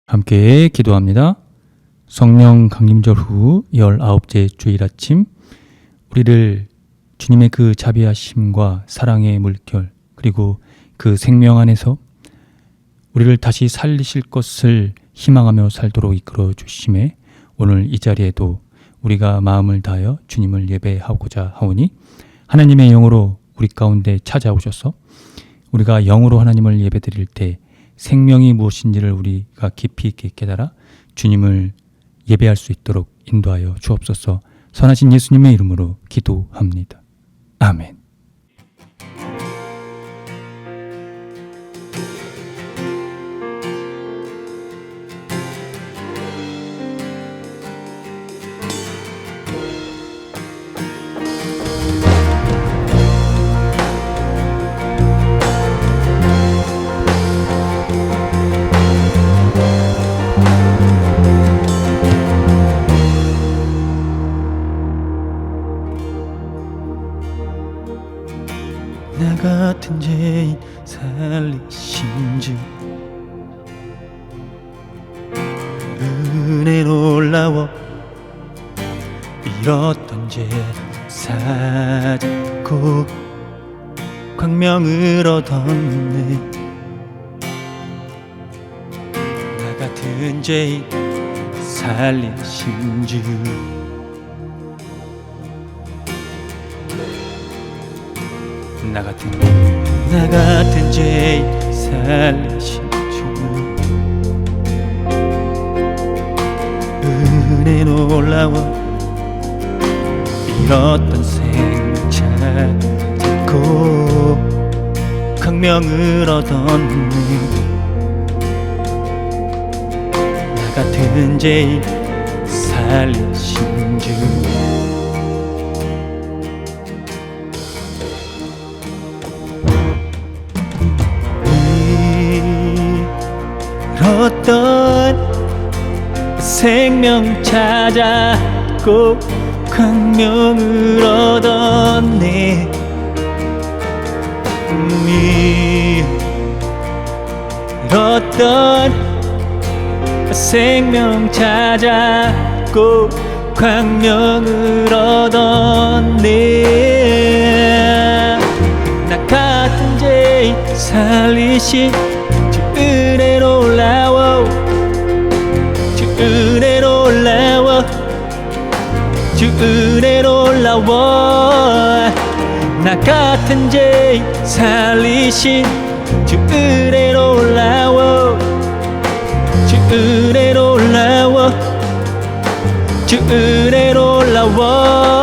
함께 기도합니다. 성령 강림절 후 19째 주일 아침, 우리를 주님의 그 자비하심과 사랑의 물결, 그리고 그 생명 안에서 우리를 다시 살리실 것을 희망하며 살도록 이끌어 주심에, 오늘 이 자리에도 우리가 마음을 다하여 주님을 예배하고자 하오니, 하나님의 영으로 우리 가운데 찾아오셔서 우리가 영으로 하나님을 예배드릴 때 생명이 무엇인지를 우리가 깊이 있게 깨달아 주님을 예배할 수 있도록 인도하여 주옵소서. 선하신 예수님의 이름으로 기도합니다. 아멘. 나 같은 죄인 살리신 주, 은혜 놀라워 잃었던 죄 사잡고 광명을 얻었네. 나 같은 죄인 살리신 주, 나 같은 죄인 살리신 주, 은혜 놀라워 잃었던 생차 잡고 광명을 얻었네. 나 같은 죄인 살리신 주, 어떤 생명 찾았고 광명을 얻었네. 어떤 생명 찾았고 광명을 얻었네. 나 같은 죄인 살리신 은혜 놀라워, 주 은혜 놀라워, 주 은혜 놀라워. 나 같은 죄인 살리신 주 은혜 놀라워, 주 은혜 놀라워, 주 은혜 놀라워.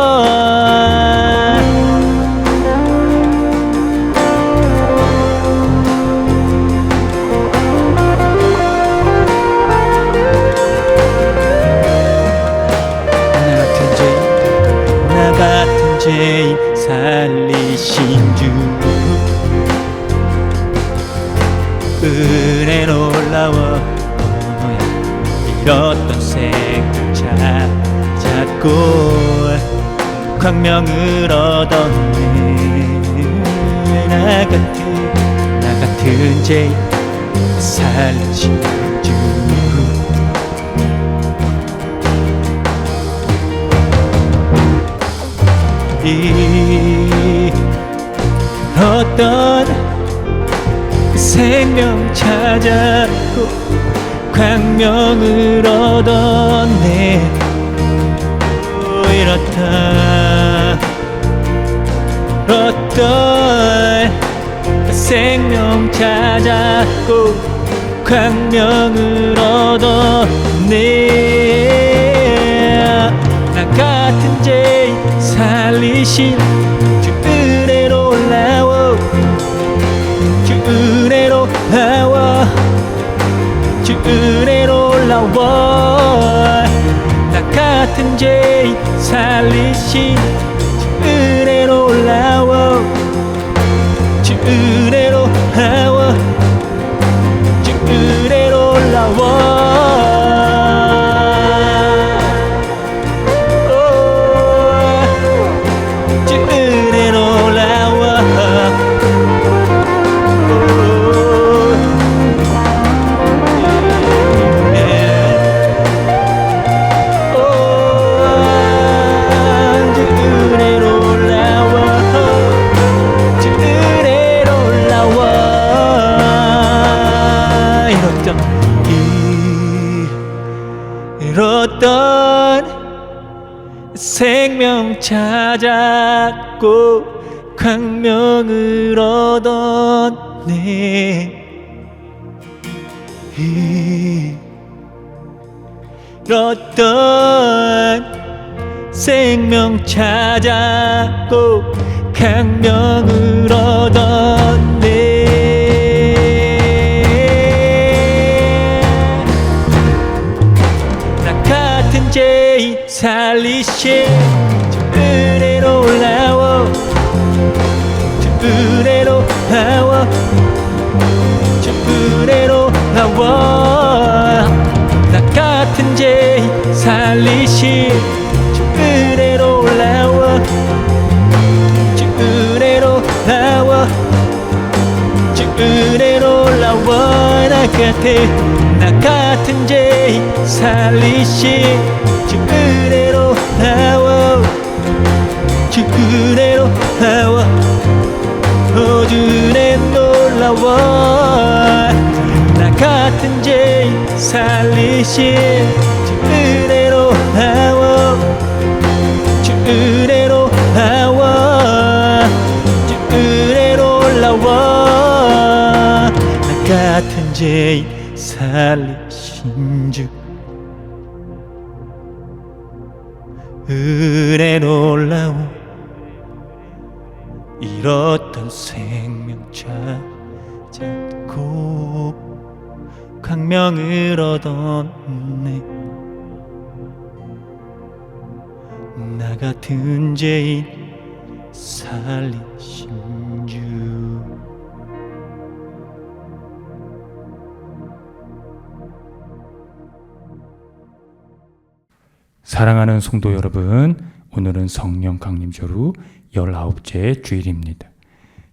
죄인 살리신 주, 은혜 놀라워 잃었던 생명 찾았고 광명을 얻었네. 나 같은 죄인 살리신 주, 어떤 생명 찾았고 광명을 얻었네. 이렇다 어떤 생명 찾았고 광명을 얻었네. 나 같은 죄인 살리신 주 은혜 놀라워, 주 은혜 놀라워, 주 은혜 놀라워. 나 같은 죄인 살리신 주 은혜 놀라워, 주 은혜 놀라워, 주 은혜 놀라워. 찾았고 광명을 얻었네. 잃었던 생명 찾았고 광명을 얻었네. 나 같은 죄인 살리신 주 은혜로 올라와, 주 은혜로 나와, 주 은혜로 나와. 나 같은 죄인 살리신 주 은혜로 올라와, 주 은혜로 나와, 주 은혜로 올라와. 나 같은 죄인 살리신 주 은혜로 나와, 주 은혜로 나와, 주 은혜 놀라워. 나 같은 죄인 살리신 주 은혜로 나와, 주 은혜로 나와, 주 은혜로 올라와. 나 같은 죄인 살리신 주 은혜 놀라워. 잃었던 생명 찾았고 광명을 얻었네. 나 같은 죄인 살리신 주. 사랑하는 성도 여러분, 오늘은 성령 강림절 후 19째 주일입니다.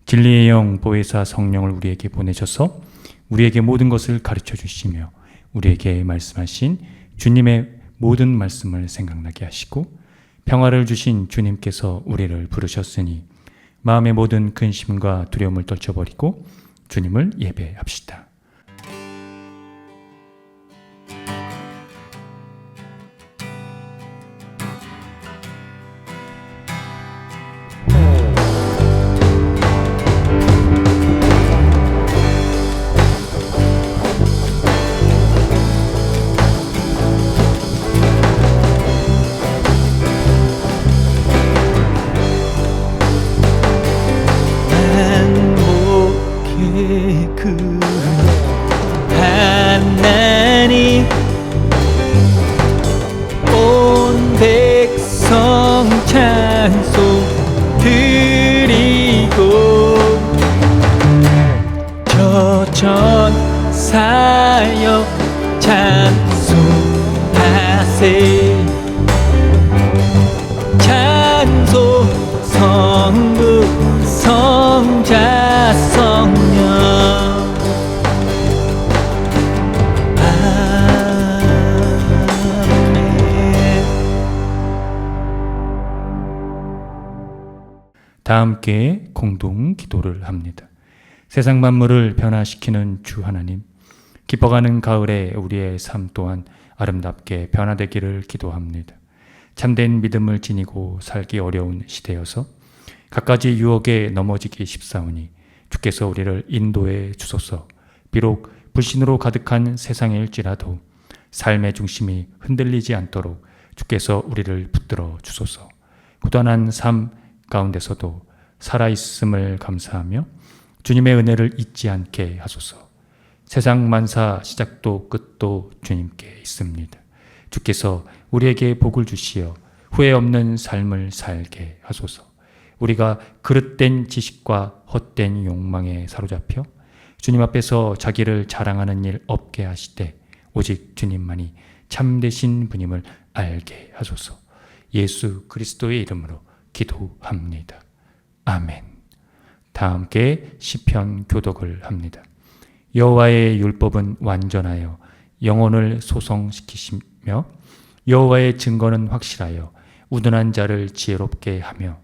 진리의 영 보혜사 성령을 우리에게 보내셔서 우리에게 모든 것을 가르쳐 주시며 우리에게 말씀하신 주님의 모든 말씀을 생각나게 하시고 평화를 주신 주님께서 우리를 부르셨으니 마음의 모든 근심과 두려움을 떨쳐버리고 주님을 예배합시다. 하나님 온 백성 찬송 드리고 저 전사여 찬송하세. 찬송 성부 성자 성령 다 함께 공동 기도를 합니다. 세상 만물을 변화시키는 주 하나님, 깊어가는 가을에 우리의 삶 또한 아름답게 변화되기를 기도합니다. 참된 믿음을 지니고 살기 어려운 시대여서 갖가지 유혹에 넘어지기 쉽사오니 주께서 우리를 인도해 주소서. 비록 불신으로 가득한 세상일지라도 삶의 중심이 흔들리지 않도록 주께서 우리를 붙들어 주소서. 고단한 삶 가운데서도 살아있음을 감사하며 주님의 은혜를 잊지 않게 하소서. 세상 만사 시작도 끝도 주님께 있습니다. 주께서 우리에게 복을 주시어 후회 없는 삶을 살게 하소서. 우리가 그릇된 지식과 헛된 욕망에 사로잡혀 주님 앞에서 자기를 자랑하는 일 없게 하시되 오직 주님만이 참되신 분임을 알게 하소서. 예수 그리스도의 이름으로 기도합니다. 아멘. 다 함께 시편 교독을 합니다. 여호와의 율법은 완전하여 영혼을 소성시키시며 여호와의 증거는 확실하여 우둔한 자를 지혜롭게 하며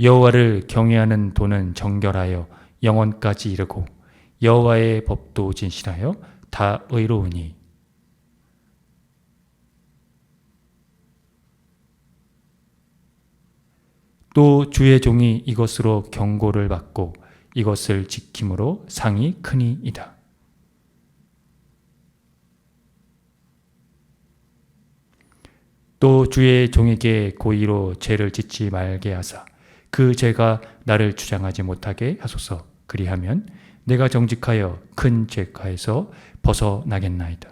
여호와를 경외하는 도는 정결하여 영원까지 이르고 여호와의 법도 진실하여 다 의로우니 또 주의 종이 이것으로 경고를 받고 이것을 지킴으로 상이 크니이다. 또 주의 종에게 고의로 죄를 짓지 말게 하사 그 죄가 나를 주장하지 못하게 하소서. 그리하면 내가 정직하여 큰 죄가에서 벗어나겠나이다.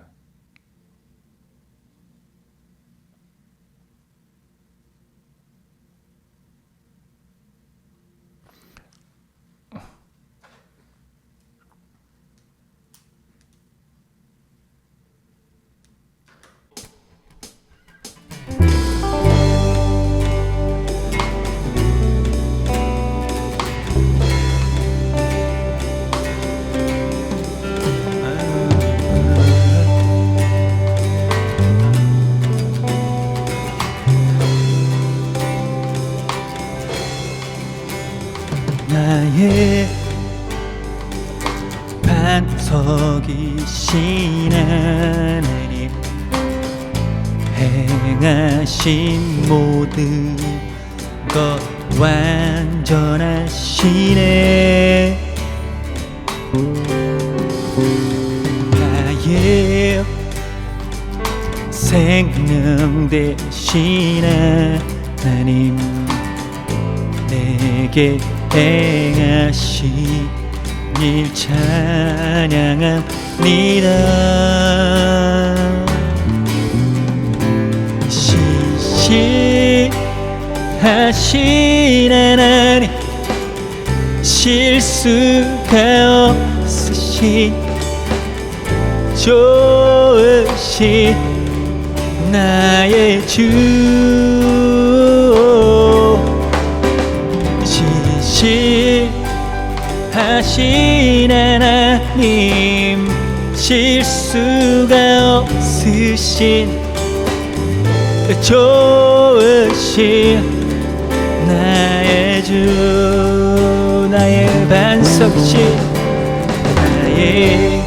나의 반석이신 하나님, 행하신 모든 것 완전하시네. 나의 생명 되신 하나님, 내게 행하신 일 찬양합니다. 신실하신 하나님, 실수가 없으신 좋으신 나의 주, 신실하신 하나님, 실수가 없으신 좋으신 나의 주, 나의 반석이신, 나의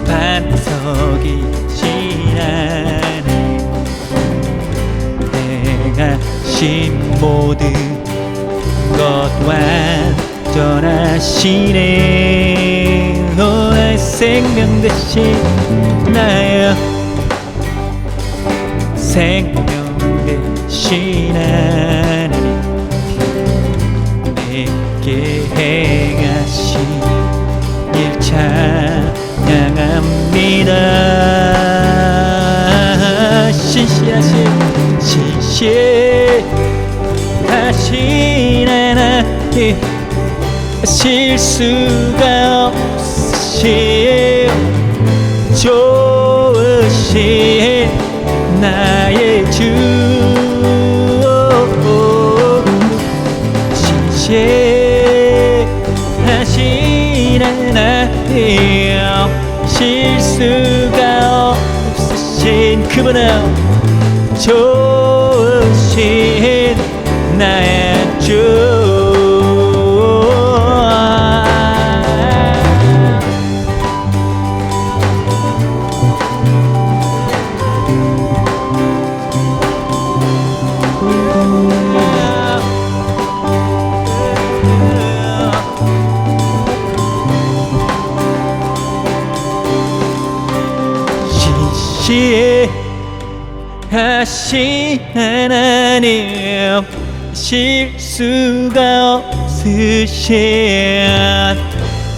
반석이신 하나님, 행하신 모든 것 완전하시네. 너의 생명 대신 나의 생명 대신 하나님, 내게 행하신 일 찬양합니다. 신실하신 하나님, 실수가 없으신 좋으신 나의 주, 신실하신 하나님, 실수가 없으신 그분은 좋으신 나의 주. 신실하신 하나님, 실수가 없으신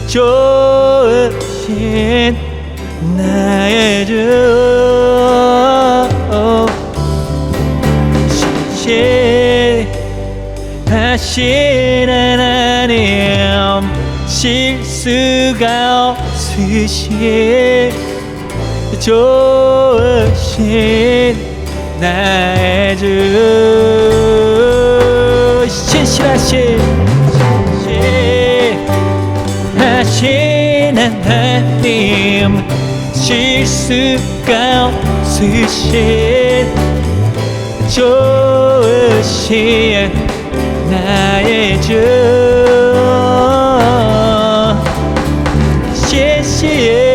좋으신 나의 주, 신실하신 하나님, 실수가 없으신 좋으신 나의 주, 신실하신 하나님, 실수가 없으신 좋으신 나의 주, 신실하신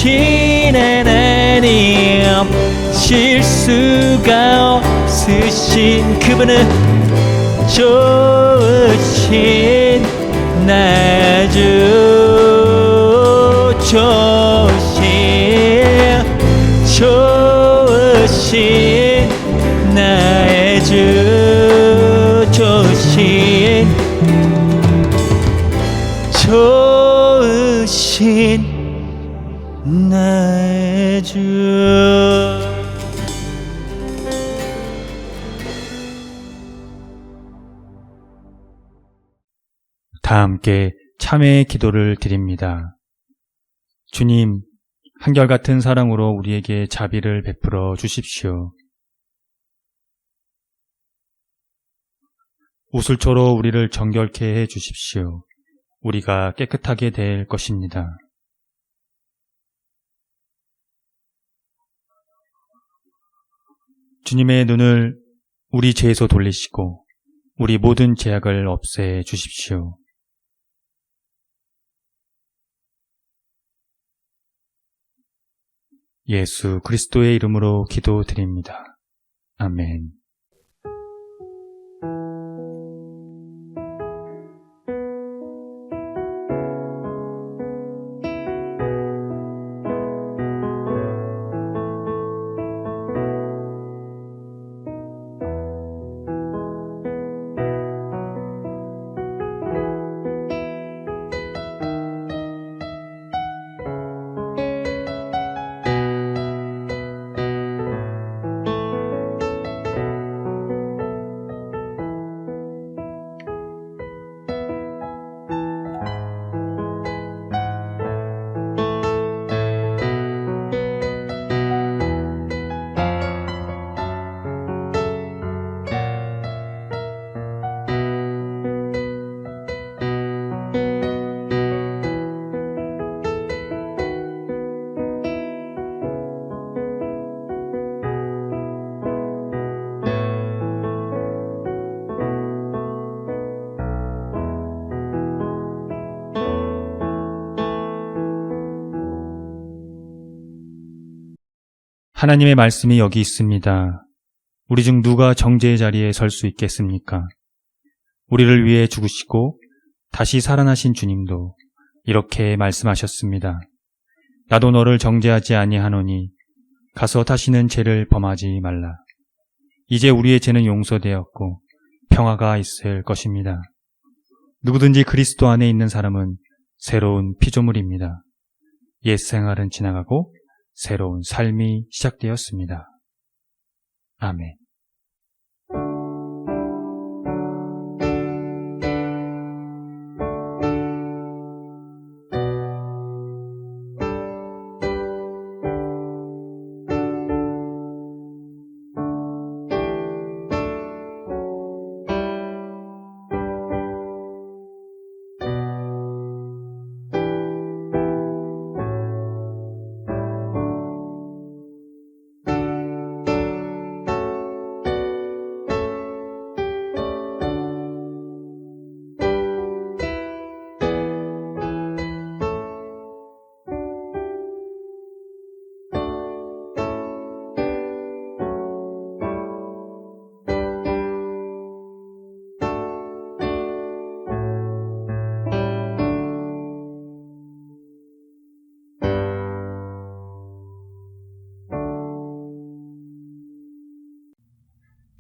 좋으신 하나님 실수가 없으신 그분은 좋으신 나의 주 좋으신 나의 주 좋으신 나의 주. 다 함께 참회의 기도를 드립니다. 주님, 한결같은 사랑으로 우리에게 자비를 베풀어 주십시오. 우슬초로 우리를 정결케 해 주십시오. 우리가 깨끗하게 될 것입니다. 주님의 눈을 우리 죄에서 돌리시고 우리 모든 죄악을 없애 주십시오. 예수 그리스도의 이름으로 기도드립니다. 아멘. 하나님의 말씀이 여기 있습니다. 우리 중 누가 정죄의 자리에 설 수 있겠습니까? 우리를 위해 죽으시고 다시 살아나신 주님도 이렇게 말씀하셨습니다. 나도 너를 정죄하지 아니하노니 가서 다시는 죄를 범하지 말라. 이제 우리의 죄는 용서되었고 평화가 있을 것입니다. 누구든지 그리스도 안에 있는 사람은 새로운 피조물입니다. 옛 생활은 지나가고 새로운 삶이 시작되었습니다. 아멘.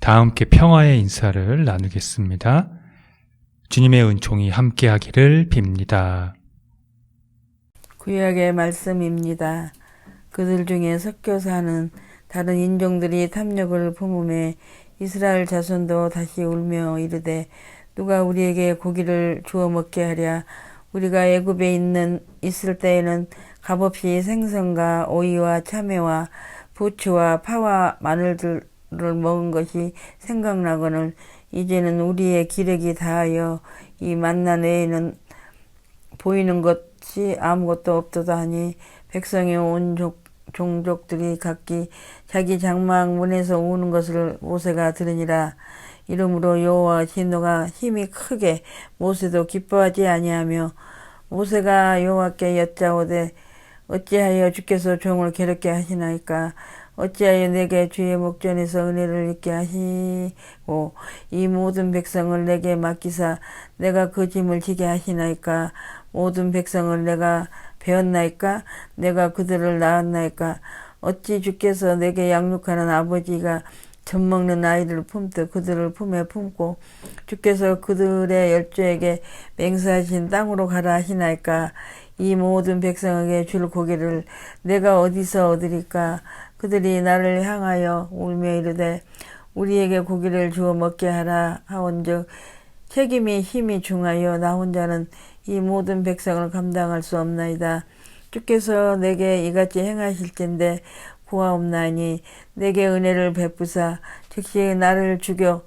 다 함께 평화의 인사를 나누겠습니다. 주님의 은총이 함께하기를 빕니다. 구약의 말씀입니다. 그들 중에 섞여 사는 다른 인종들이 탐욕을 품음에 이스라엘 자손도 다시 울며 이르되 누가 우리에게 고기를 주어 먹게 하랴. 우리가 애굽에 있을 때에는 값없이 생선과 오이와 참외와 부추와 파와 마늘들을 먹은 것이 생각나거늘 이제는 우리의 기력이 다하여 이 만나 외에는 보이는 것이 아무것도 없도다 하니 백성의 온 종족들이 각기 자기 장막 문에서 우는 것을 모세가 들으니라. 이러므로 여호와 진노가 힘이 크게 모세도 기뻐하지 아니하며 모세가 여호와께 여짜오되 어찌하여 주께서 종을 괴롭게 하시나이까? 어찌하여 내게 주의 목전에서 은혜를 잊게 하시고 이 모든 백성을 내게 맡기사 내가 그 짐을 지게 하시나이까? 모든 백성을 내가 배웠나이까? 내가 그들을 낳았나이까? 어찌 주께서 내게 양육하는 아버지가 젖먹는 아이를 품듯 그들을 품에 품고 주께서 그들의 열조에게 맹세하신 땅으로 가라 하시나이까? 이 모든 백성에게 줄 고기를 내가 어디서 얻으리까? 그들이 나를 향하여 울며 이르되 우리에게 고기를 주어 먹게 하라 하온즉 책임이 힘이 중하여 나 혼자는 이 모든 백성을 감당할 수 없나이다. 주께서 내게 이같이 행하실진대 구하옵나니 내게 은혜를 베푸사 즉시 나를 죽여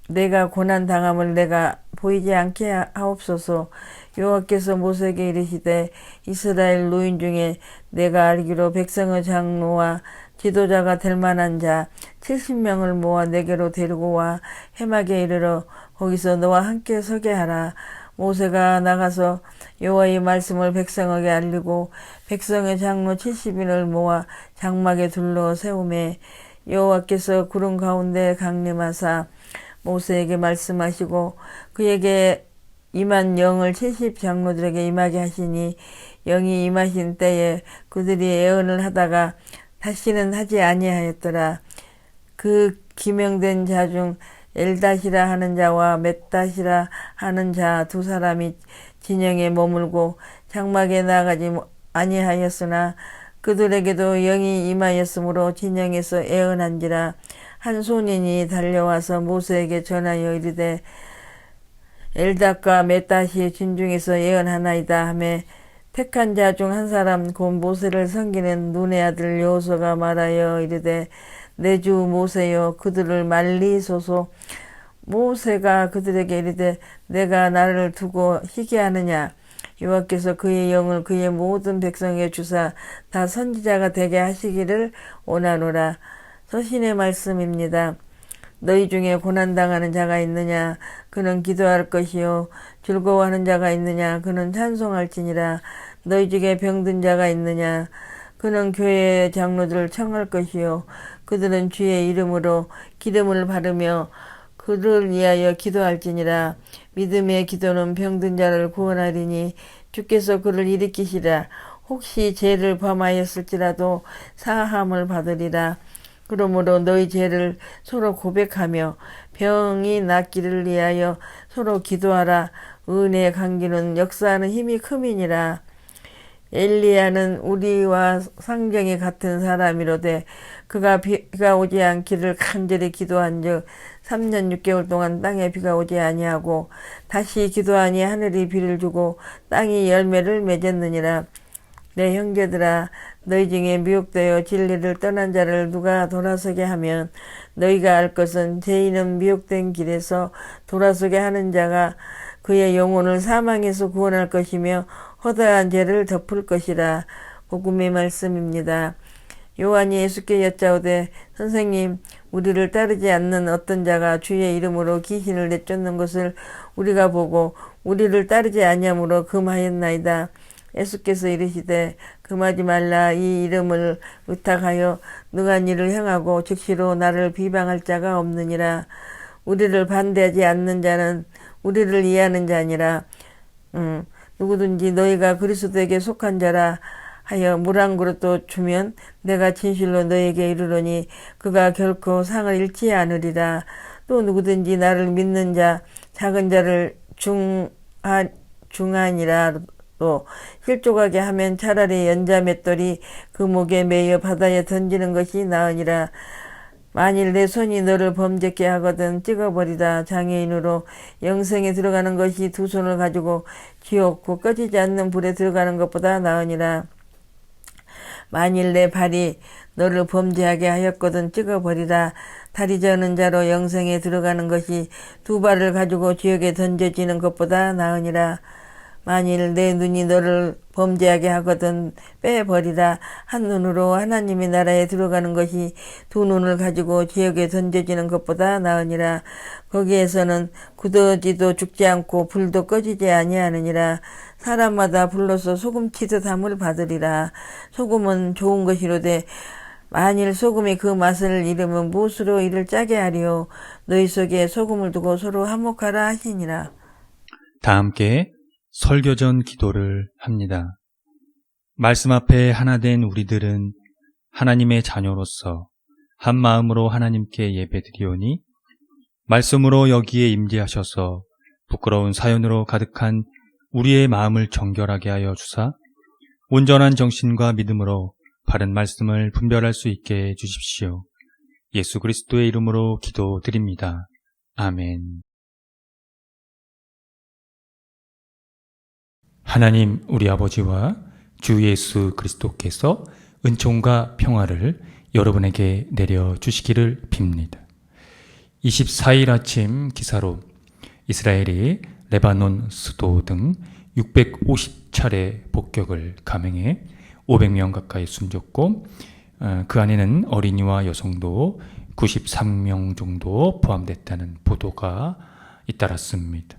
내가 고난 당함을 내가 보이지 않게 하옵소서. 여호와께서 모세에게 이르시되 이스라엘 노인 중에 내가 알기로 백성의 장로와 지도자가 될 만한 자 70명을 모아 내게로 데리고 와 해막에 이르러 거기서 너와 함께 서게 하라. 모세가 나가서 여호와의 말씀을 백성에게 알리고 백성의 장로 70인을 모아 장막에 둘러 세우매 여호와께서 구름 가운데 강림하사 모세에게 말씀하시고 그에게 임한 영을 70 장로들에게 임하게 하시니 영이 임하신 때에 그들이 애언을 하다가 다시는 하지 아니하였더라. 그 기명된 자 중 엘닷이라 하는 자와 멧닷이라 하는 자 두 사람이 진영에 머물고 장막에 나가지 아니하였으나 그들에게도 영이 임하였으므로 진영에서 애언한지라. 한 소년이 달려와서 모세에게 전하여 이르되 엘닷과 멧닷이 진중에서 예언하나이다 하며 택한 자 중 한 사람 곧 모세를 섬기는 눈의 아들 여호수아가 말하여 이르되 내 주 모세여 그들을 말리소서. 모세가 그들에게 이르되 내가 나를 두고 희귀하느냐? 여호와께서 그의 영을 그의 모든 백성에게 주사 다 선지자가 되게 하시기를 원하노라. 서신의 말씀입니다. 너희 중에 고난당하는 자가 있느냐? 그는 기도할 것이요. 즐거워하는 자가 있느냐? 그는 찬송할지니라. 너희 중에 병든 자가 있느냐? 그는 교회의 장로들을 청할 것이요. 그들은 주의 이름으로 기름을 바르며 그를 위하여 기도할지니라. 믿음의 기도는 병든 자를 구원하리니 주께서 그를 일으키시라. 혹시 죄를 범하였을지라도 사함을 받으리라. 그러므로 너희 죄를 서로 고백하며 병이 낫기를 위하여 서로 기도하라. 은혜의 강기는 역사하는 힘이 큼이니라. 엘리야는 우리와 상정이 같은 사람이로되 그가 비가 오지 않기를 간절히 기도한즉 3년 6개월 동안 땅에 비가 오지 아니하고 다시 기도하니 하늘이 비를 주고 땅이 열매를 맺었느니라. 내 형제들아 너희 중에 미혹되어 진리를 떠난 자를 누가 돌아서게 하면 너희가 알 것은 죄인은 미혹된 길에서 돌아서게 하는 자가 그의 영혼을 사망에서 구원할 것이며 허다한 죄를 덮을 것이라. 복음의 말씀입니다. 요한이 예수께 여짜오되 선생님 우리를 따르지 않는 어떤 자가 주의 이름으로 귀신을 내쫓는 것을 우리가 보고 우리를 따르지 아니하므로 금하였나이다. 예수께서 이르시되 금하지 말라. 이 이름을 의탁하여 능한 일을 행하고 즉시로 나를 비방할 자가 없느니라. 우리를 반대하지 않는 자는 우리를 이해하는 자니라. 누구든지 너희가 그리스도에게 속한 자라 하여 물 한 그릇도 주면 내가 진실로 너에게 이르노니 그가 결코 상을 잃지 않으리라. 또 누구든지 나를 믿는 자 작은 자를 중하니라도 실족하게 하면 차라리 연자 맷돌이 그 목에 매여 바다에 던지는 것이 나으니라. 만일 내 손이 너를 범죄케 하거든 찍어버리라. 장애인으로 영생에 들어가는 것이 두 손을 가지고 지옥 곧 꺼지지 않는 불에 들어가는 것보다 나으니라. 만일 내 발이 너를 범죄하게 하였거든 찍어버리라. 다리 저는 자로 영생에 들어가는 것이 두 발을 가지고 지옥에 던져지는 것보다 나으니라. 만일 내 눈이 너를 범죄하게 하거든 빼버리라. 한 눈으로 하나님의 나라에 들어가는 것이 두 눈을 가지고 지옥에 던져지는 것보다 나으니라. 거기에서는 굳어지도 죽지 않고 불도 꺼지지 아니하느니라. 사람마다 불로서 소금치듯 함을 받으리라. 소금은 좋은 것이로되 만일 소금이 그 맛을 잃으면 무엇으로 이를 짜게 하리요. 너희 속에 소금을 두고 서로 화목하라 하시니라. 다 함께 설교전 기도를 합니다. 말씀 앞에 하나 된 우리들은 하나님의 자녀로서 한 마음으로 하나님께 예배드리오니 말씀으로 여기에 임재하셔서 부끄러운 사연으로 가득한 우리의 마음을 정결하게 하여 주사 온전한 정신과 믿음으로 바른 말씀을 분별할 수 있게 해주십시오. 예수 그리스도의 이름으로 기도드립니다. 아멘. 하나님 우리 아버지와 주 예수 그리스도께서 은총과 평화를 여러분에게 내려주시기를 빕니다. 24일 아침 기사로 이스라엘이 레바논 수도 등 650차례 폭격을 감행해 500명 가까이 숨졌고 그 안에는 어린이와 여성도 93명 정도 포함됐다는 보도가 잇따랐습니다.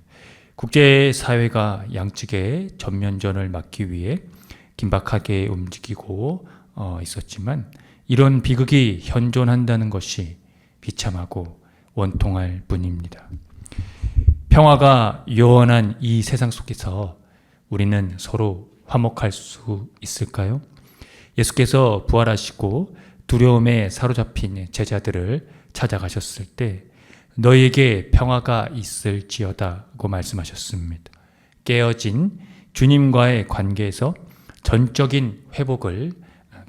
국제사회가 양측의 전면전을 막기 위해 긴박하게 움직이고 있었지만 이런 비극이 현존한다는 것이 비참하고 원통할 뿐입니다. 평화가 요원한 이 세상 속에서 우리는 서로 화목할 수 있을까요? 예수께서 부활하시고 두려움에 사로잡힌 제자들을 찾아가셨을 때 너희에게 평화가 있을지어다고 말씀하셨습니다. 깨어진 주님과의 관계에서 전적인 회복을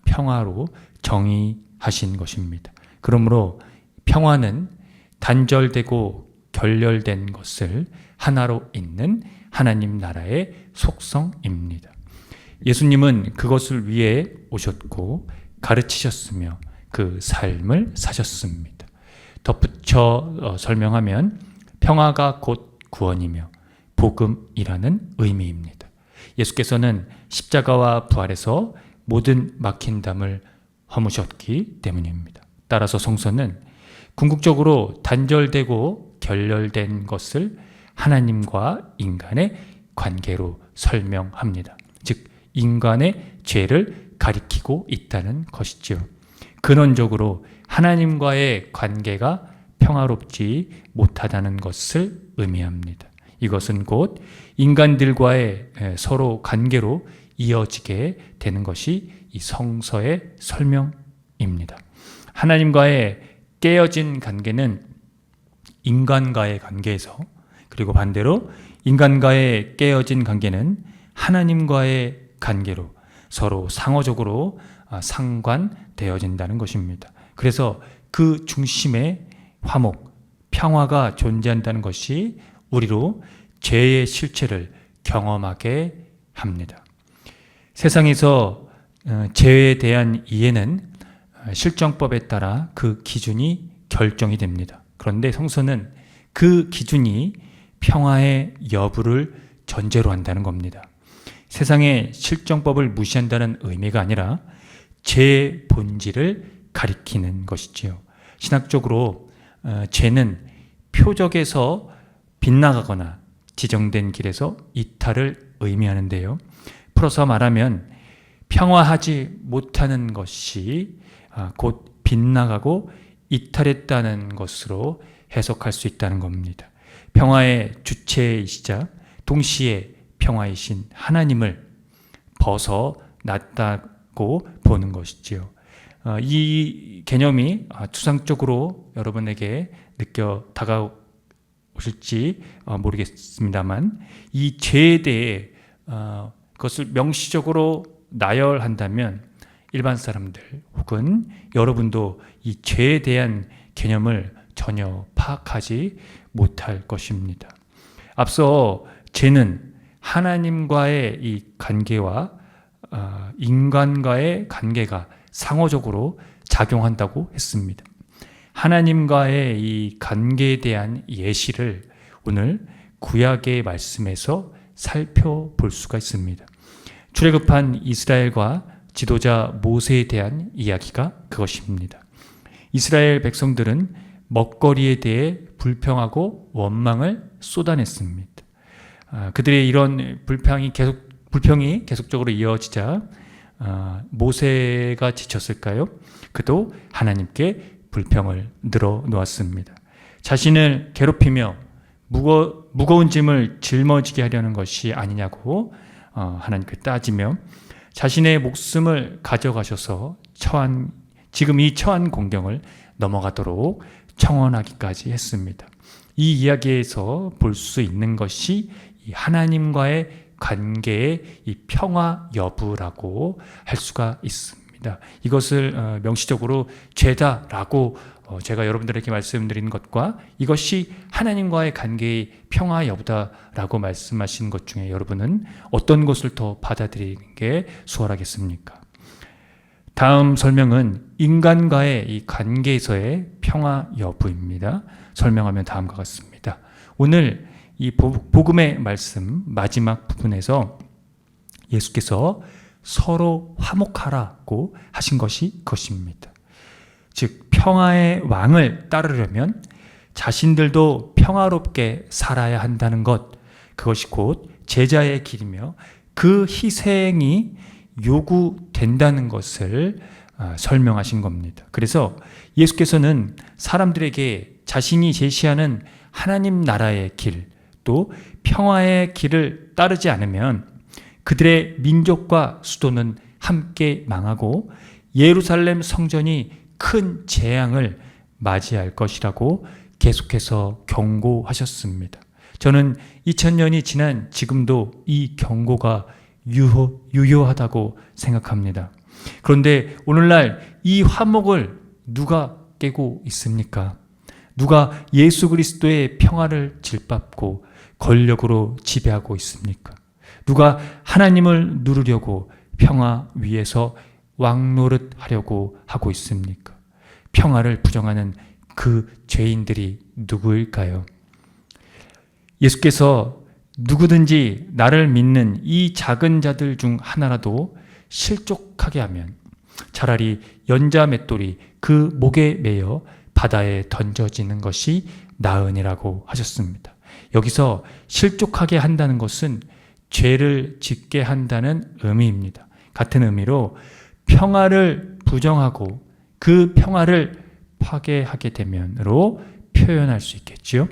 평화로 정의하신 것입니다. 그러므로 평화는 단절되고 결렬된 것을 하나로 잇는 하나님 나라의 속성입니다. 예수님은 그것을 위해 오셨고 가르치셨으며 그 삶을 사셨습니다. 덧붙여 설명하면 평화가 곧 구원이며 복음이라는 의미입니다. 예수께서는 십자가와 부활에서 모든 막힌 담을 허무셨기 때문입니다. 따라서 성서는 궁극적으로 단절되고 결렬된 것을 하나님과 인간의 관계로 설명합니다. 즉 인간의 죄를 가리키고 있다는 것이죠. 근원적으로 하나님과의 관계가 평화롭지 못하다는 것을 의미합니다. 이것은 곧 인간들과의 서로 관계로 이어지게 되는 것이 이 성서의 설명입니다. 하나님과의 깨어진 관계는 인간과의 관계에서, 그리고 반대로 인간과의 깨어진 관계는 하나님과의 관계로 서로 상호적으로 상관되어진다는 것입니다. 그래서 그 중심에 화목, 평화가 존재한다는 것이 우리로 죄의 실체를 경험하게 합니다. 세상에서 죄에 대한 이해는 실정법에 따라 그 기준이 결정이 됩니다. 그런데 성서는 그 기준이 평화의 여부를 전제로 한다는 겁니다. 세상의 실정법을 무시한다는 의미가 아니라 죄의 본질을 가리키는 것이지요. 신학적으로 죄는 표적에서 빗나가거나 지정된 길에서 이탈을 의미하는데요. 풀어서 말하면 평화하지 못하는 것이 곧 빗나가고 이탈했다는 것으로 해석할 수 있다는 겁니다. 평화의 주체이시자 동시에 평화이신 하나님을 벗어났다고 보는 것이지요. 이 개념이 추상적으로 여러분에게 다가오실지 모르겠습니다만 이 죄에 대해 그것을 명시적으로 나열한다면 일반 사람들 혹은 여러분도 이 죄에 대한 개념을 전혀 파악하지 못할 것입니다. 앞서 죄는 하나님과의 이 관계와 인간과의 관계가 상호적으로 작용한다고 했습니다. 하나님과의 이 관계에 대한 예시를 오늘 구약의 말씀에서 살펴볼 수가 있습니다. 출애굽한 이스라엘과 지도자 모세에 대한 이야기가 그것입니다. 이스라엘 백성들은 먹거리에 대해 불평하고 원망을 쏟아냈습니다. 그들의 이런 불평이 계속적으로 이어지자 모세가 지쳤을까요? 그도 하나님께 불평을 늘어놓았습니다. 자신을 괴롭히며 무거운 짐을 짊어지게 하려는 것이 아니냐고 하나님께 따지며 자신의 목숨을 가져가셔서 지금 이 처한 공경을 넘어가도록 청원하기까지 했습니다. 이 이야기에서 볼 수 있는 것이 이 하나님과의 관계의 이 평화 여부라고 할 수가 있습니다. 이것을 명시적으로 죄다라고 제가 여러분들에게 말씀드린 것과 이것이 하나님과의 관계의 평화 여부다라고 말씀하신 것 중에 여러분은 어떤 것을 더 받아들이는 게 수월하겠습니까? 다음 설명은 인간과의 이 관계에서의 평화 여부입니다. 설명하면 다음과 같습니다. 오늘 이 복음의 말씀 마지막 부분에서 예수께서 서로 화목하라고 하신 것이 그것입니다. 즉 평화의 왕을 따르려면 자신들도 평화롭게 살아야 한다는 것, 그것이 곧 제자의 길이며 그 희생이 요구된다는 것을 설명하신 겁니다. 그래서 예수께서는 사람들에게 자신이 제시하는 하나님 나라의 길, 또 평화의 길을 따르지 않으면 그들의 민족과 수도는 함께 망하고 예루살렘 성전이 큰 재앙을 맞이할 것이라고 계속해서 경고하셨습니다. 저는 2000년이 지난 지금도 이 경고가 유효하다고 생각합니다. 그런데 오늘날 이 화목을 누가 깨고 있습니까? 누가 예수 그리스도의 평화를 짓밟고 권력으로 지배하고 있습니까? 누가 하나님을 누르려고 평화 위에서 왕노릇 하려고 하고 있습니까? 평화를 부정하는 그 죄인들이 누구일까요? 예수께서 누구든지 나를 믿는 이 작은 자들 중 하나라도 실족하게 하면 차라리 연자 맷돌이 그 목에 매여 바다에 던져지는 것이 나으니라고 하셨습니다. 여기서 실족하게 한다는 것은 죄를 짓게 한다는 의미입니다. 같은 의미로 평화를 부정하고 그 평화를 파괴하게 되면으로 표현할 수 있겠지요.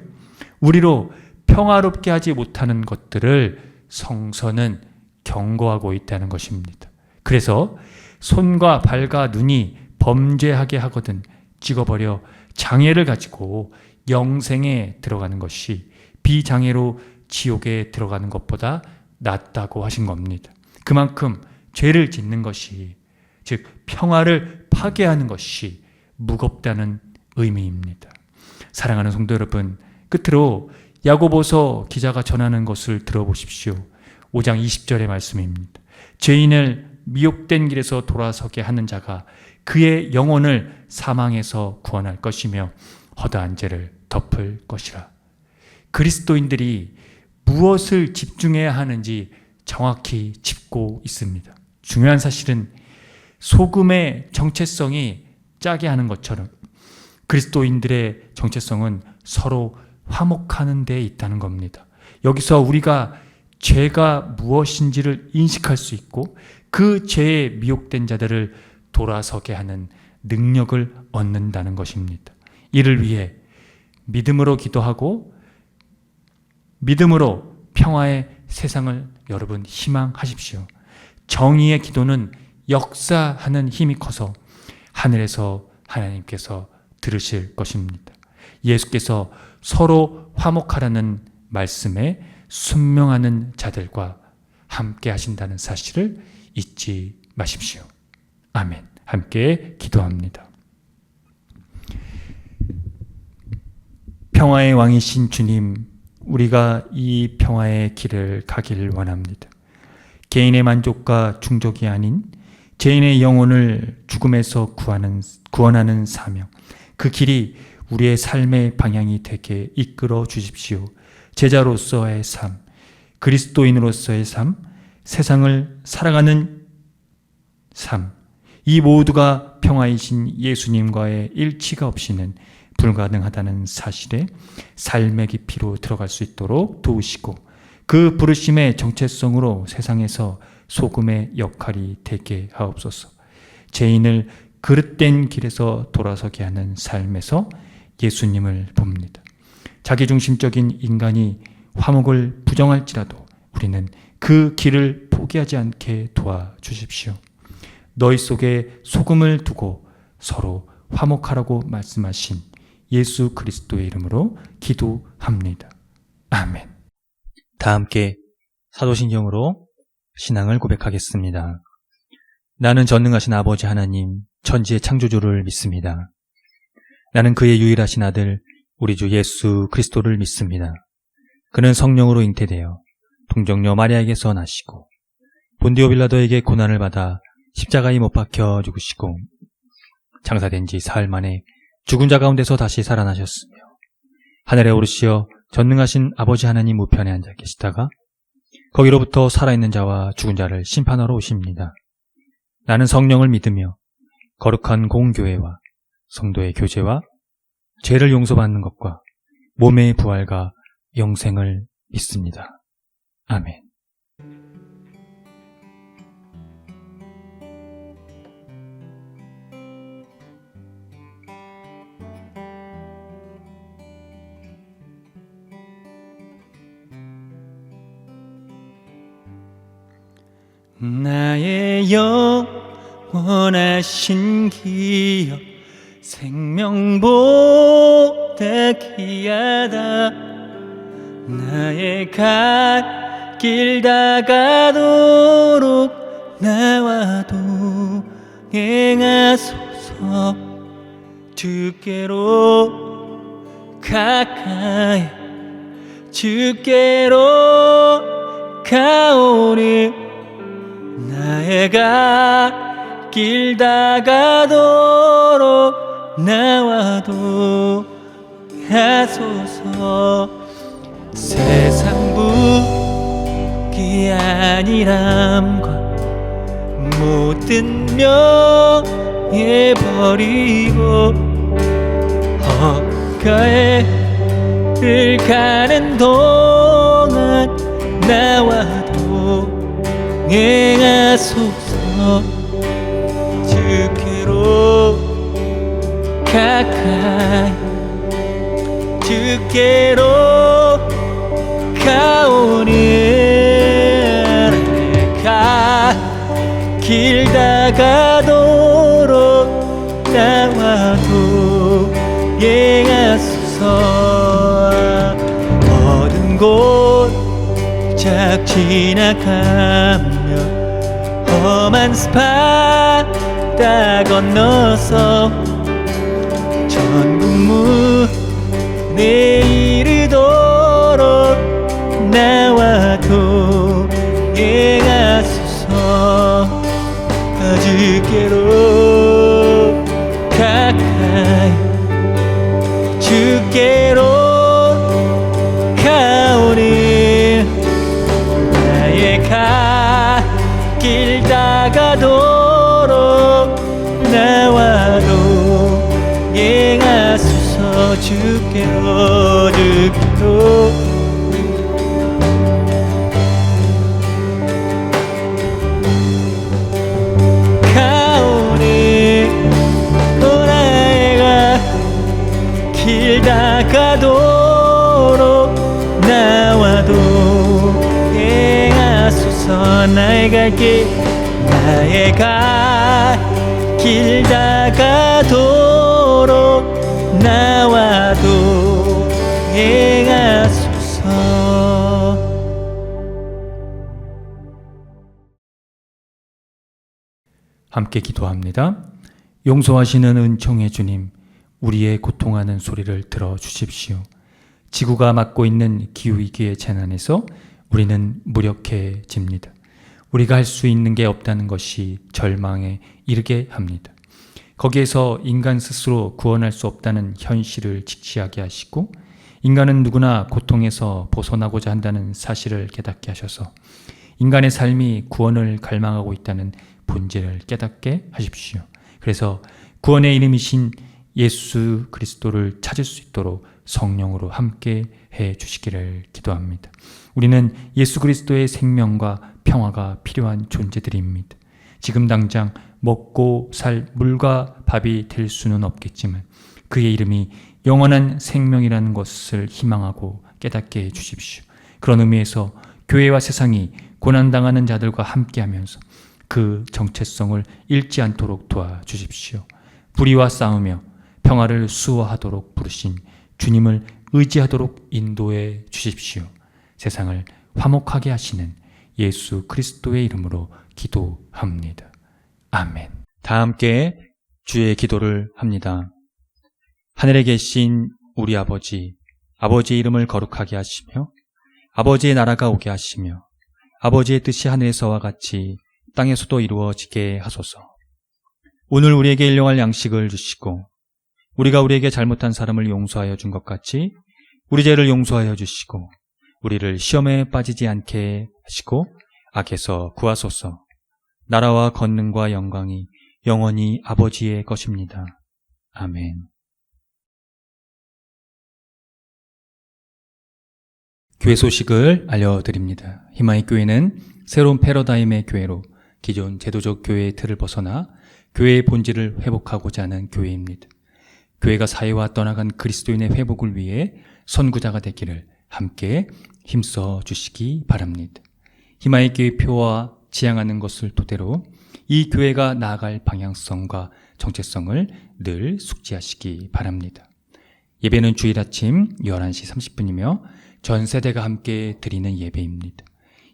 우리로 평화롭게 하지 못하는 것들을 성서는 경고하고 있다는 것입니다. 그래서 손과 발과 눈이 범죄하게 하거든 찍어버려 장애를 가지고 영생에 들어가는 것이 비장애로 지옥에 들어가는 것보다 낫다고 하신 겁니다. 그만큼 죄를 짓는 것이, 즉 평화를 파괴하는 것이 무겁다는 의미입니다. 사랑하는 성도 여러분, 끝으로 야고보서 기자가 전하는 것을 들어보십시오. 5장 20절의 말씀입니다. 죄인을 미혹된 길에서 돌아서게 하는 자가 그의 영혼을 사망에서 구원할 것이며 허다한 죄를 덮을 것이라. 그리스도인들이 무엇을 집중해야 하는지 정확히 짚고 있습니다. 중요한 사실은 소금의 정체성이 짜게 하는 것처럼 그리스도인들의 정체성은 서로 화목하는 데 있다는 겁니다. 여기서 우리가 죄가 무엇인지를 인식할 수 있고 그 죄에 미혹된 자들을 돌아서게 하는 능력을 얻는다는 것입니다. 이를 위해 믿음으로 기도하고 믿음으로 평화의 세상을 여러분 희망하십시오. 정의의 기도는 역사하는 힘이 커서 하늘에서 하나님께서 들으실 것입니다. 예수께서 서로 화목하라는 말씀에 순명하는 자들과 함께 하신다는 사실을 잊지 마십시오. 아멘. 함께 기도합니다. 평화의 왕이신 주님, 우리가 이 평화의 길을 가기를 원합니다. 개인의 만족과 충족이 아닌 죄인의 영혼을 죽음에서 구원하는 사명, 그 길이 우리의 삶의 방향이 되게 이끌어 주십시오. 제자로서의 삶, 그리스도인으로서의 삶, 세상을 살아가는 삶, 이 모두가 평화이신 예수님과의 일치가 없이는 불가능하다는 사실에 삶의 깊이로 들어갈 수 있도록 도우시고, 그 부르심의 정체성으로 세상에서 소금의 역할이 되게 하옵소서. 죄인을 그릇된 길에서 돌아서게 하는 삶에서 예수님을 봅니다. 자기중심적인 인간이 화목을 부정할지라도 우리는 그 길을 포기하지 않게 도와주십시오. 너희 속에 소금을 두고 서로 화목하라고 말씀하신 예수 그리스도의 이름으로 기도합니다. 아멘. 다 함께 사도신경으로 신앙을 고백하겠습니다. 나는 전능하신 아버지 하나님, 천지의 창조주를 믿습니다. 나는 그의 유일하신 아들 우리 주 예수 그리스도를 믿습니다. 그는 성령으로 잉태되어 동정녀 마리아에게서 나시고 본디오 빌라도에게 고난을 받아 십자가에 못 박혀 죽으시고 장사된 지 사흘 만에 죽은 자 가운데서 다시 살아나셨으며 하늘에 오르시어 전능하신 아버지 하나님 우편에 앉아 계시다가 거기로부터 살아있는 자와 죽은 자를 심판하러 오십니다. 나는 성령을 믿으며 거룩한 공교회와 성도의 교제와 죄를 용서받는 것과 몸의 부활과 영생을 믿습니다. 아멘. 나의 영원하신 기억 생명보다 귀하다. 나의 갈 길 다가도록 나와 동행하소서. 주께로 가까이 주께로 가오니 나의 갈 길 다가도록 나와도 하소서. 세상 부귀한이람과 모든 명예 버리고 헛가에를 가는 동안 나와도 행하소서. 주께로 가까이 주께로 가오니 내가 길 다가도록 나와도 행하소서. 모든 곳 쫙 지나가며 험한 스파다 건너서 천국문에 이르도록 나와도 행하소서. 주께로 가까이 주께로 가오니 나의 길 다가도록 나와도 행하소서. 주께로 가오니 나의 길 다가도록 나와도 행하소서. 나의 갈 길 다가도록 나와도 행하소서. 함께 기도합니다. 용서하시는 은총의 주님, 우리의 고통하는 소리를 들어주십시오. 지구가 맞고 있는 기후위기의 재난에서 우리는 무력해집니다. 우리가 할 수 있는 게 없다는 것이 절망에 이르게 합니다. 거기에서 인간 스스로 구원할 수 없다는 현실을 직시하게 하시고 인간은 누구나 고통에서 벗어나고자 한다는 사실을 깨닫게 하셔서 인간의 삶이 구원을 갈망하고 있다는 본질을 깨닫게 하십시오. 그래서 구원의 이름이신 예수 그리스도를 찾을 수 있도록 성령으로 함께 해 주시기를 기도합니다. 우리는 예수 그리스도의 생명과 평화가 필요한 존재들입니다. 지금 당장 먹고 살 물과 밥이 될 수는 없겠지만 그의 이름이 영원한 생명이라는 것을 희망하고 깨닫게 해 주십시오. 그런 의미에서 교회와 세상이 고난당하는 자들과 함께하면서 그 정체성을 잃지 않도록 도와주십시오. 불의와 싸우며 평화를 수호하도록 부르신 주님을 의지하도록 인도해 주십시오. 세상을 화목하게 하시는 예수 그리스도의 이름으로 기도합니다. 아멘. 다 함께 주의 기도를 합니다. 하늘에 계신 우리 아버지, 아버지의 이름을 거룩하게 하시며 아버지의 나라가 오게 하시며 아버지의 뜻이 하늘에서와 같이 땅에서도 이루어지게 하소서. 오늘 우리에게 일용할 양식을 주시고 우리가 우리에게 잘못한 사람을 용서하여 준 것 같이 우리 죄를 용서하여 주시고 우리를 시험에 빠지지 않게 하시고 악에서 구하소서. 나라와 권능과 영광이 영원히 아버지의 것입니다. 아멘. 교회 소식을 알려드립니다. 희망의 교회는 새로운 패러다임의 교회로 기존 제도적 교회의 틀을 벗어나 교회의 본질을 회복하고자 하는 교회입니다. 교회가 사회와 떠나간 그리스도인의 회복을 위해 선구자가 되기를 함께 힘써 주시기 바랍니다. 희망의 교회 표와 지향하는 것을 토대로 이 교회가 나아갈 방향성과 정체성을 늘 숙지하시기 바랍니다. 예배는 주일 아침 11시 30분이며 전 세대가 함께 드리는 예배입니다.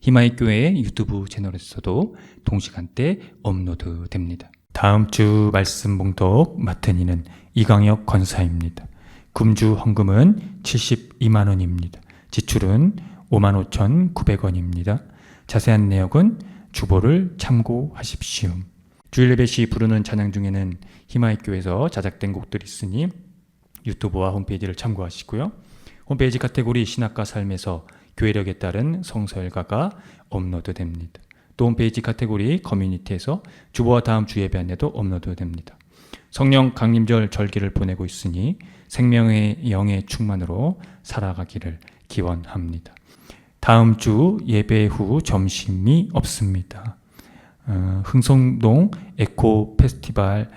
희망의 교회 유튜브 채널에서도 동시간대 업로드됩니다. 다음 주 말씀 봉독 맡은 이는 이광혁 권사입니다. 금주 헌금은 72만 원입니다. 지출은 55,900원입니다. 자세한 내역은 주보를 참고하십시오. 주일 예배 시 부르는 찬양 중에는 희망의 교회에서 자작된 곡들이 있으니 유튜브와 홈페이지를 참고하시고요. 홈페이지 카테고리 신학과 삶에서 교회력에 따른 성서일가가 업로드됩니다. 또 홈페이지 카테고리 커뮤니티에서 주보와 다음 주 예배 안내도 업로드됩니다. 성령 강림절 절기를 보내고 있으니 생명의 영의 충만으로 살아가기를 기원합니다. 다음 주 예배 후 점심이 없습니다. 흥성동 에코 페스티벌이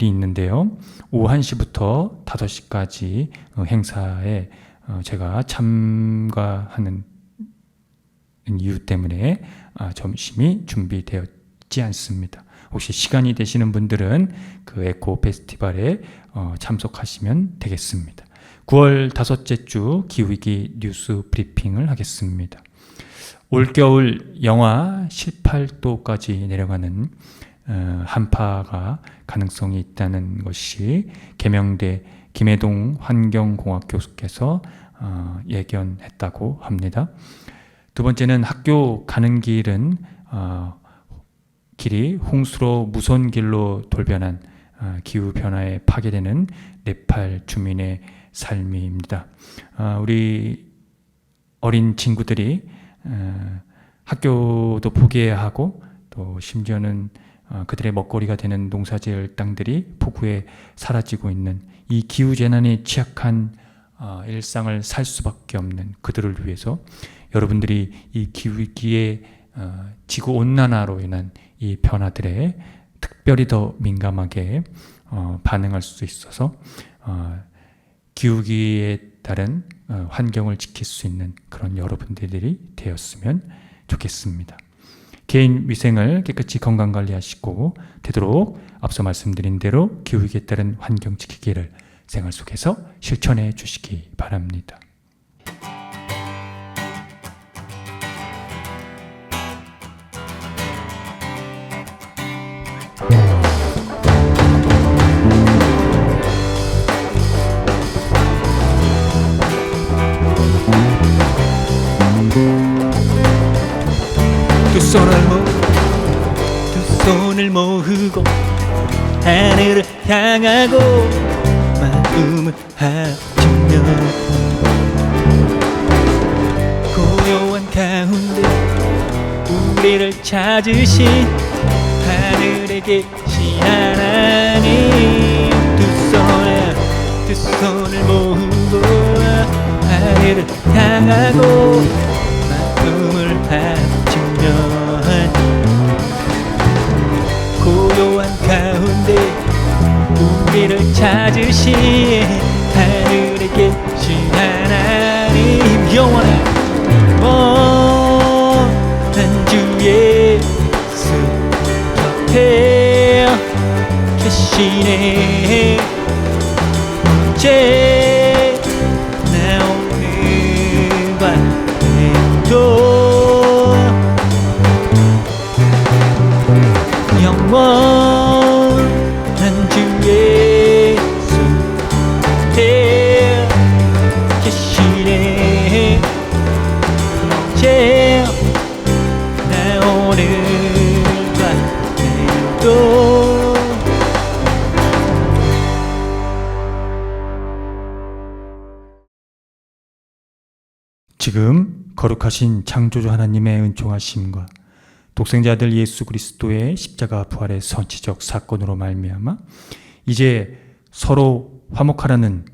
있는데요. 오후 1시부터 5시까지 행사에 제가 참가하는 이유 때문에 점심이 준비되었지 않습니다. 혹시 시간이 되시는 분들은 그 에코 페스티벌에 참석하시면 되겠습니다. 9월 5째 주 기후위기 뉴스 브리핑을 하겠습니다. 올겨울 영하 18도까지 내려가는 한파가 가능성이 있다는 것이 계명대 김해동 환경공학 교수께서 예견했다고 합니다. 두 번째는 학교 가는 길은 길이 홍수로 무손길로 돌변한 기후변화에 파괴되는 네팔 주민의 삶입니다. 우리 어린 친구들이 학교도 포기해야 하고 또 심지어는 그들의 먹거리가 되는 농사지을 땅들이 폭우에 사라지고 있는 이 기후재난에 취약한 일상을 살 수밖에 없는 그들을 위해서 여러분들이 이 기후위기에 지구온난화로 인한 이 변화들에 특별히 더 민감하게 반응할 수 있어서 기후위기에 따른 환경을 지킬 수 있는 그런 여러분들이 되었으면 좋겠습니다. 개인 위생을 깨끗이 건강관리하시고 되도록 앞서 말씀드린 대로 기후위기에 따른 환경 지키기를 생활 속에서 실천해 주시기 바랍니다. 두 손을 모으고 하늘을 향하고 마음을 합쳐 주시며 고요한 가운데 우리를 찾으신 하늘에 계신 하나님 두 손을 모으고 하늘을 향하고 마음을 합치며 고요한 가운데 우리를 찾으신 하늘에 계신 하나님 영원한 주 예수 곁에 계시네 이제 나오는 밤에도 영원한 주 예수 곁에 계시네 이제 나오는 밤에도 지금 거룩하신 창조주 하나님의 은총하심과 독생자 아들 예수 그리스도의 십자가 부활의 선치적 사건으로 말미암아 이제 서로 화목하라는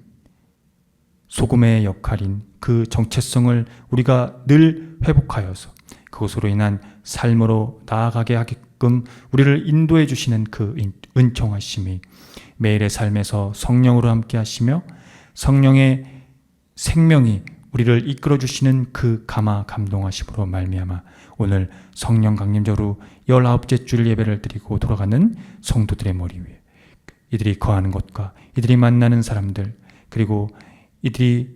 소금의 역할인 그 정체성을 우리가 늘 회복하여서 그것으로 인한 삶으로 나아가게 하게끔 우리를 인도해 주시는 그 은총하심이 매일의 삶에서 성령으로 함께 하시며 성령의 생명이 우리를 이끌어 주시는 그 감화 감동하심으로 말미암아 오늘 성령 강림절후 19째 주일 예배를 드리고 돌아가는 성도들의 머리 위에 이들이 거하는 곳과 이들이 만나는 사람들 그리고 이들이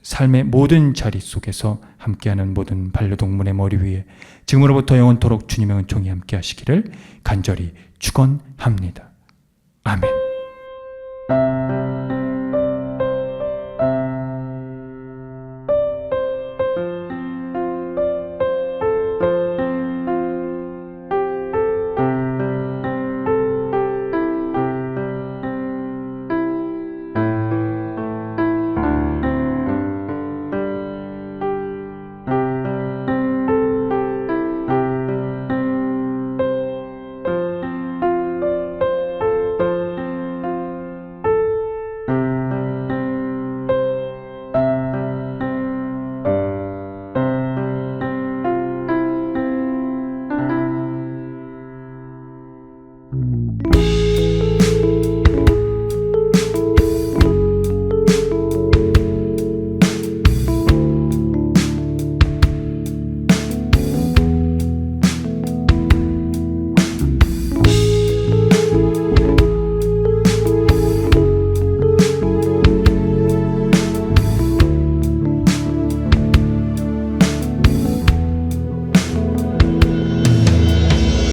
삶의 모든 자리 속에서 함께하는 모든 반려동물의 머리 위에 지금으로부터 영원토록 주님의 은총이 함께 하시기를 간절히 축원합니다. 아멘.